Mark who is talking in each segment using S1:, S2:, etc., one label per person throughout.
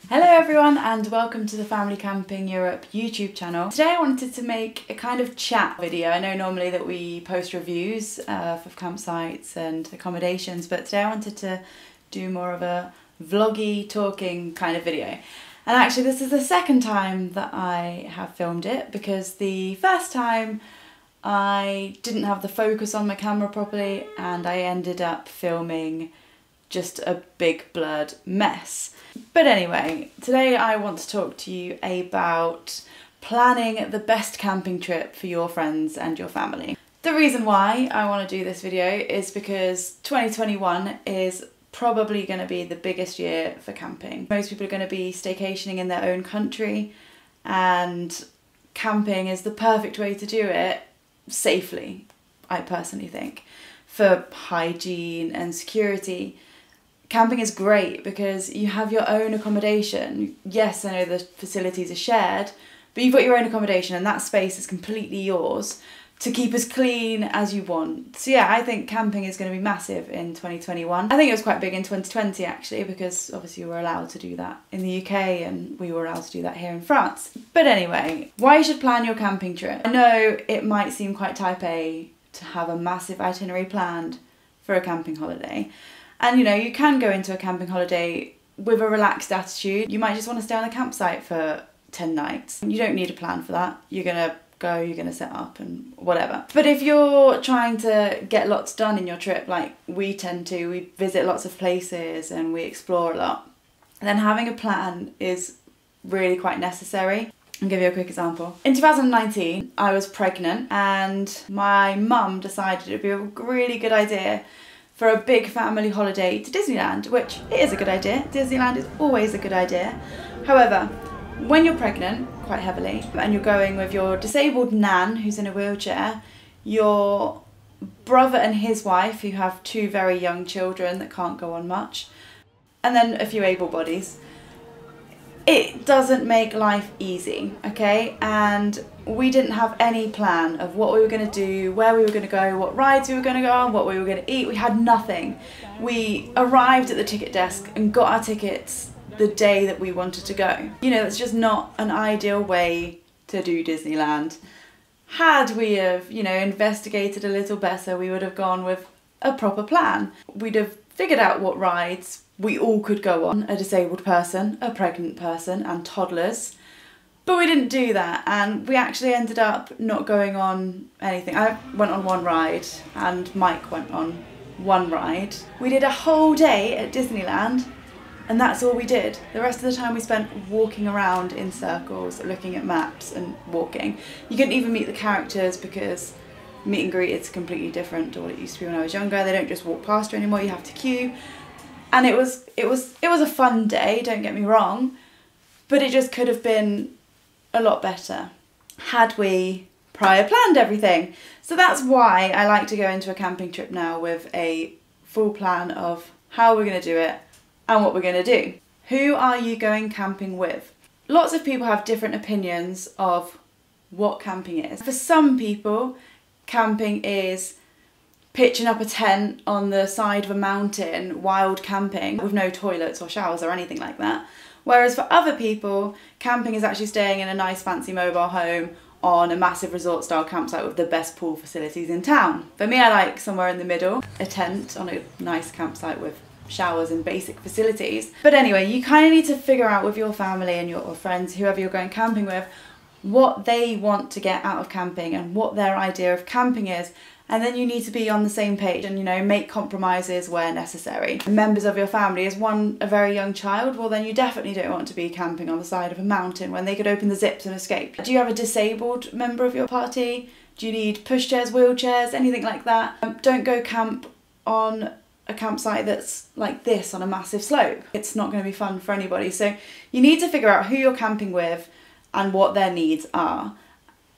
S1: Hello everyone and welcome to the Family Camping Europe YouTube channel. Today I wanted to make a kind of chat video. I know normally that we post reviews for campsites and accommodations, but today I wanted to do more of a vloggy talking kind of video. And actually this is the second time that I have filmed it, because the first time I didn't have the focus on my camera properly and I ended up filming just a big blurred mess. But anyway, today I want to talk to you about planning the best camping trip for your friends and your family. The reason why I want to do this video is because 2021 is probably going to be the biggest year for camping. Most people are going to be staycationing in their own country, and camping is the perfect way to do it safely, I personally think, for hygiene and security. Camping is great because you have your own accommodation. Yes, I know the facilities are shared, but you've got your own accommodation and that space is completely yours to keep as clean as you want. So yeah, I think camping is going to be massive in 2021. I think it was quite big in 2020 actually, because obviously we were allowed to do that in the UK and we were allowed to do that here in France. But anyway, why you should plan your camping trip. I know it might seem quite type A to have a massive itinerary planned for a camping holiday. And you know, you can go into a camping holiday with a relaxed attitude. You might just want to stay on a campsite for 10 nights. You don't need a plan for that. You're gonna go, you're gonna set up and whatever. But if you're trying to get lots done in your trip, like we tend to, we visit lots of places and we explore a lot, then having a plan is really quite necessary. I'll give you a quick example. In 2019, I was pregnant and my mum decided it'd be a really good idea for a big family holiday to Disneyland, which it is a good idea. Disneyland is always a good idea. However, when you're pregnant, quite heavily, and you're going with your disabled nan who's in a wheelchair, your brother and his wife who have two very young children that can't go on much, and then a few able bodies, it doesn't make life easy, okay? And we didn't have any plan of what we were going to do, where we were going to go, what rides we were going to go on, what we were going to eat. We had nothing. We arrived at the ticket desk and got our tickets the day that we wanted to go. You know, it's just not an ideal way to do Disneyland. Had we have, you know, investigated a little better, we would have gone with a proper plan. We'd have figured out what rides we all could go on, a disabled person, a pregnant person and toddlers. But we didn't do that, and we actually ended up not going on anything. I went on one ride and Mike went on one ride. We did a whole day at Disneyland and that's all we did. The rest of the time we spent walking around in circles, looking at maps and walking. You couldn't even meet the characters because meet and greet is completely different to what it used to be when I was younger. They don't just walk past you anymore, you have to queue. And it was a fun day, don't get me wrong, but it just could have been a lot better had we prior planned everything. So that's why I like to go into a camping trip now with a full plan of how we're going to do it and what we're going to do. Who are you going camping with? Lots of people have different opinions of what camping is. For some people, camping is pitching up a tent on the side of a mountain, wild camping with no toilets or showers or anything like that. Whereas for other people, camping is actually staying in a nice fancy mobile home on a massive resort style campsite with the best pool facilities in town. For me, I like somewhere in the middle, a tent on a nice campsite with showers and basic facilities. But anyway, you kind of need to figure out with your family and your friends, whoever you're going camping with, what they want to get out of camping and what their idea of camping is. And then you need to be on the same page and, you know, make compromises where necessary. Members of your family, is one a very young child? Well, then you definitely don't want to be camping on the side of a mountain when they could open the zips and escape. Do you have a disabled member of your party? Do you need pushchairs, wheelchairs, anything like that? Don't go camp on a campsite that's like this on a massive slope. It's not going to be fun for anybody. So you need to figure out who you're camping with and what their needs are.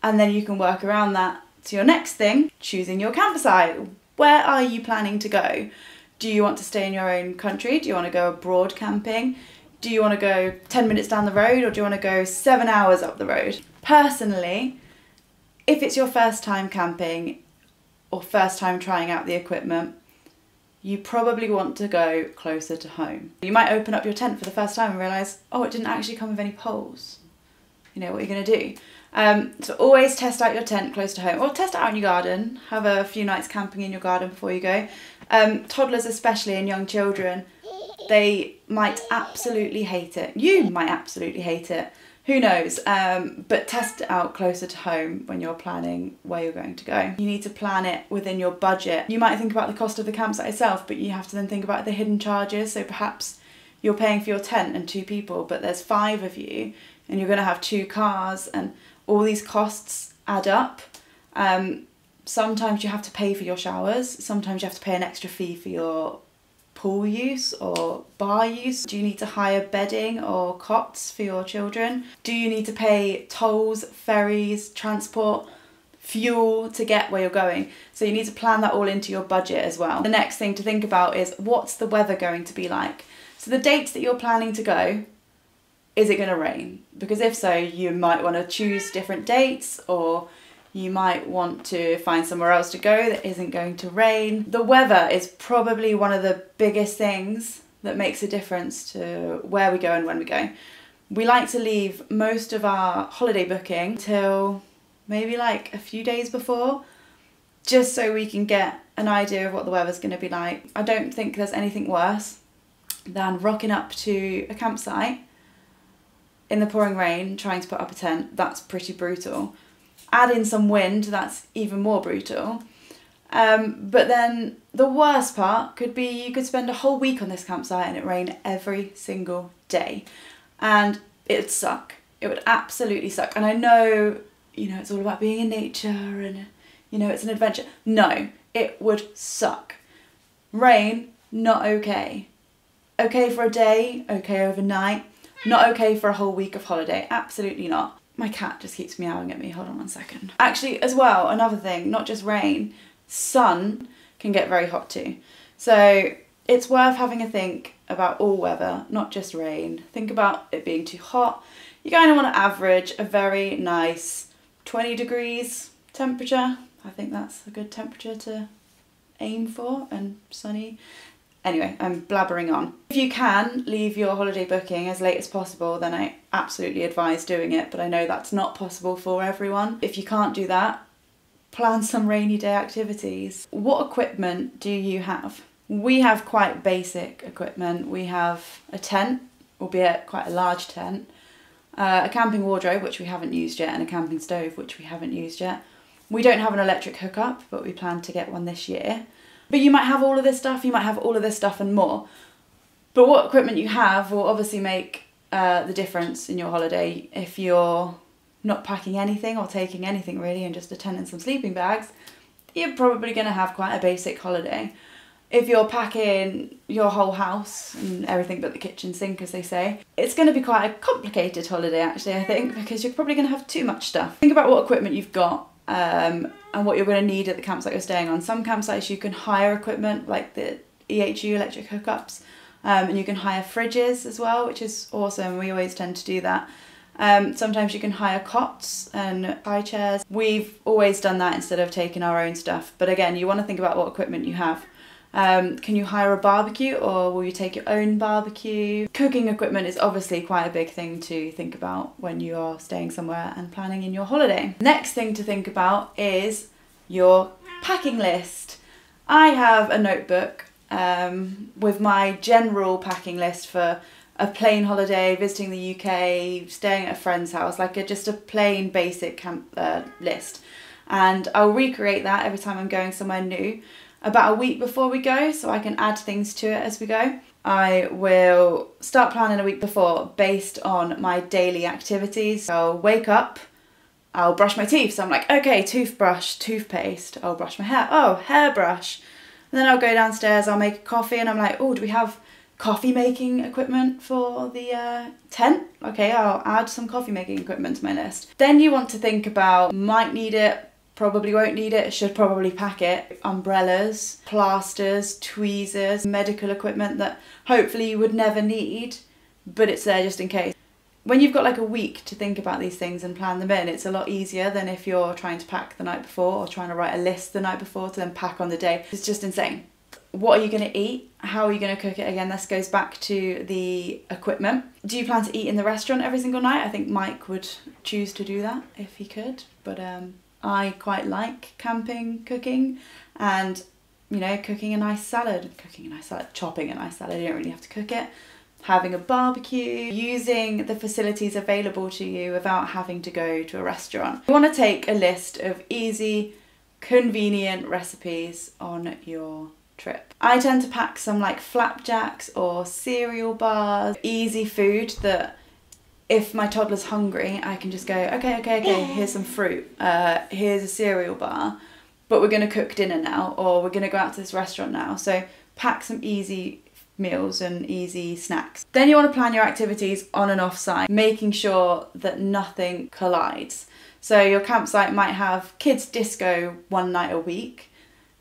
S1: And then you can work around that. To your next thing, choosing your campsite. Where are you planning to go? Do you want to stay in your own country? Do you want to go abroad camping? Do you want to go 10 minutes down the road, or do you want to go 7 hours up the road? Personally, if it's your first time camping or first time trying out the equipment, you probably want to go closer to home. You might open up your tent for the first time and realise, oh, it didn't actually come with any poles. You know, what are you going to do? So always test out your tent close to home, or test it out in your garden. Have a few nights camping in your garden before you go. Toddlers especially, and young children, they might absolutely hate it. You might absolutely hate it. Who knows? But test it out closer to home when you're planning where you're going to go. You need to plan it within your budget. You might think about the cost of the campsite itself, but you have to then think about the hidden charges. So perhaps you're paying for your tent and 2 people, but there's 5 of you, and you're going to have 2 cars, and all these costs add up. Sometimes you have to pay for your showers. Sometimes you have to pay an extra fee for your pool use or bar use. Do you need to hire bedding or cots for your children? Do you need to pay tolls, ferries, transport, fuel to get where you're going? So you need to plan that all into your budget as well. The next thing to think about is, what's the weather going to be like? So the dates that you're planning to go, is it going to rain? Because if so, you might want to choose different dates, or you might want to find somewhere else to go that isn't going to rain. The weather is probably one of the biggest things that makes a difference to where we go and when we go. We like to leave most of our holiday booking till maybe like a few days before, just so we can get an idea of what the weather's going to be like. I don't think there's anything worse than rocking up to a campsite in the pouring rain trying to put up a tent. That's pretty brutal. Add in some wind, that's even more brutal. But then the worst part could be you could spend a whole week on this campsite and it rain every single day. And it'd suck. It would absolutely suck. And I know, you know, it's all about being in nature and, you know, it's an adventure. No, it would suck. Rain, not okay. Okay for a day, okay overnight. Not okay for a whole week of holiday. Absolutely not. My cat just keeps meowing at me. Hold on 1 second. Actually, as well, another thing, not just rain, sun can get very hot too. So it's worth having a think about all weather, not just rain. Think about it being too hot. You're going to want to average a very nice 20 degrees temperature. I think that's a good temperature to aim for, and sunny. Anyway, I'm blabbering on. If you can leave your holiday booking as late as possible, then I absolutely advise doing it, but I know that's not possible for everyone. If you can't do that, plan some rainy day activities. What equipment do you have? We have quite basic equipment. We have a tent, albeit quite a large tent, a camping wardrobe, which we haven't used yet, and a camping stove, which we haven't used yet. We don't have an electric hookup, but we plan to get one this year. But you might have all of this stuff, you might have all of this stuff and more. But what equipment you have will obviously make the difference in your holiday. If you're not packing anything or taking anything really, and just a tent and some sleeping bags, you're probably going to have quite a basic holiday. If you're packing your whole house and everything but the kitchen sink, as they say, it's going to be quite a complicated holiday actually, I think, because you're probably going to have too much stuff. Think about what equipment you've got. And what you're going to need at the campsite you're staying on. Some campsites you can hire equipment like the EHU electric hookups, and you can hire fridges as well, which is awesome. We always tend to do that. Sometimes you can hire cots and high chairs. We've always done that instead of taking our own stuff. But again, you want to think about what equipment you have. Can you hire a barbecue, or will you take your own barbecue? Cooking equipment is obviously quite a big thing to think about when you are staying somewhere and planning in your holiday. Next thing to think about is your packing list. I have a notebook with my general packing list for a plain holiday, visiting the UK, staying at a friend's house, like just a plain basic camp list. And I'll recreate that every time I'm going somewhere new, about a week before we go, so I can add things to it as we go. I will start planning a week before based on my daily activities. I'll wake up, I'll brush my teeth, so I'm like, okay, toothbrush, toothpaste, I'll brush my hair, oh, hairbrush. And then I'll go downstairs, I'll make a coffee, and I'm like, oh, do we have coffee making equipment for the tent? Okay, I'll add some coffee making equipment to my list. Then you want to think about, might need it, probably won't need it, should probably pack it. Umbrellas, plasters, tweezers, medical equipment that hopefully you would never need, but it's there just in case. When you've got like a week to think about these things and plan them in, it's a lot easier than if you're trying to pack the night before or trying to write a list the night before to then pack on the day. It's just insane. what are you going to eat? How are you going to cook it? Again, this goes back to the equipment. Do you plan to eat in the restaurant every single night? I think Mike would choose to do that if he could, but I quite like camping cooking, and you know, cooking a nice salad, chopping a nice salad, you don't really have to cook it. Having a barbecue, using the facilities available to you without having to go to a restaurant. You want to take a list of easy, convenient recipes on your trip. I tend to pack some like flapjacks or cereal bars, easy food that if my toddler's hungry, I can just go, okay, here's some fruit, here's a cereal bar, but we're going to cook dinner now, or we're going to go out to this restaurant now. So pack some easy meals and easy snacks. Then you want to plan your activities on and off site, making sure that nothing collides. So your campsite might have kids disco one night a week.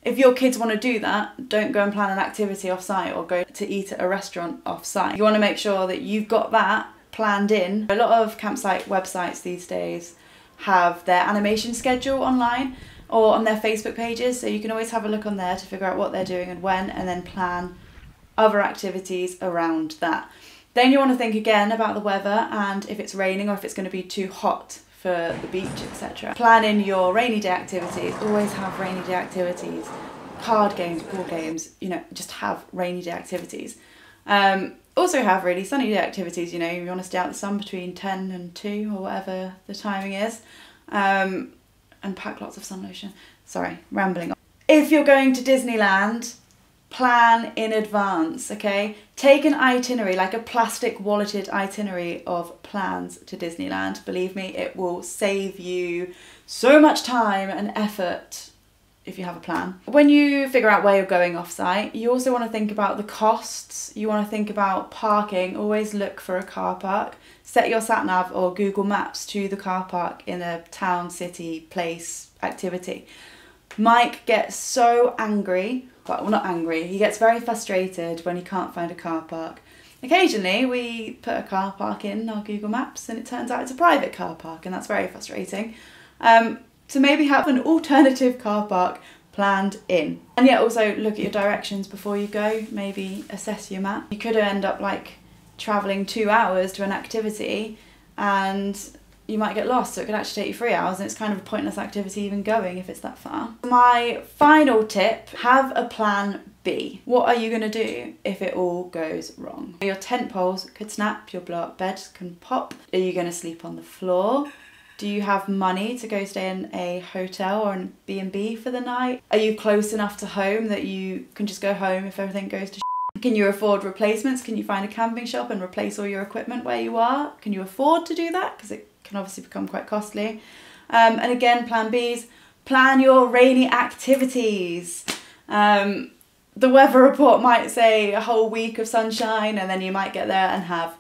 S1: If your kids want to do that, don't go and plan an activity off site or go to eat at a restaurant off site. You want to make sure that you've got that planned in. A lot of campsite websites these days have their animation schedule online or on their Facebook pages, so you can always have a look on there to figure out what they're doing and when, and then plan other activities around that. Then you want to think again about the weather and if it's raining or if it's going to be too hot for the beach, etc. Plan in your rainy day activities. Always have rainy day activities. Card games, board games, you know, just have rainy day activities. Also have really sunny day activities, you know, you want to stay out in the sun between 10 and 2 or whatever the timing is. And pack lots of sun lotion. Sorry, rambling on. If you're going to Disneyland, plan in advance, okay? Take an itinerary, like a plastic walleted itinerary of plans to Disneyland. Believe me, it will save you so much time and effort if you have a plan. When you figure out where you're going off-site, you also want to think about the costs. You want to think about parking. Always look for a car park. Set your sat-nav or Google Maps to the car park in a town, city, place, activity. Mike gets so angry, well, not angry, he gets very frustrated when he can't find a car park. Occasionally we put a car park in our Google Maps and it turns out it's a private car park, and that's very frustrating. So maybe have an alternative car park planned in. And yet also look at your directions before you go, maybe assess your map. You could end up like travelling 2 hours to an activity and you might get lost, so it could actually take you 3 hours, and it's kind of a pointless activity even going if it's that far. My final tip, have a plan B. What are you going to do if it all goes wrong? Your tent poles could snap, your blow-up bed can pop. Are you going to sleep on the floor? Do you have money to go stay in a hotel or an B&B for the night? Are you close enough to home that you can just go home if everything goes to shit? Can you afford replacements? Can you find a camping shop and replace all your equipment where you are? Can you afford to do that? Because it can obviously become quite costly. And again, plan Bs, plan your rainy activities. The weather report might say a whole week of sunshine, and then you might get there and have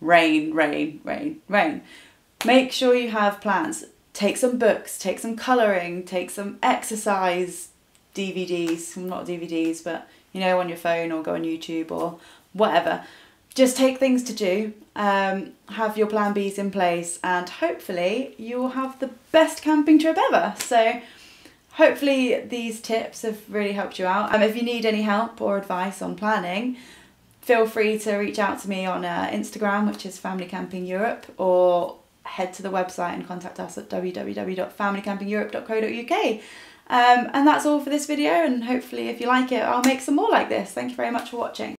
S1: rain, rain, rain, rain. Make sure you have plans. Take some books, take some colouring, take some exercise DVDs, well, not DVDs, but you know, on your phone, or go on YouTube or whatever. Just take things to do, have your plan Bs in place, and hopefully you'll have the best camping trip ever. So hopefully these tips have really helped you out. If you need any help or advice on planning, feel free to reach out to me on Instagram, which is Family Camping Europe, or head to the website and contact us at www.familycampingeurope.co.uk. And that's all for this video, and hopefully if you like it, I'll make some more like this. Thank you very much for watching.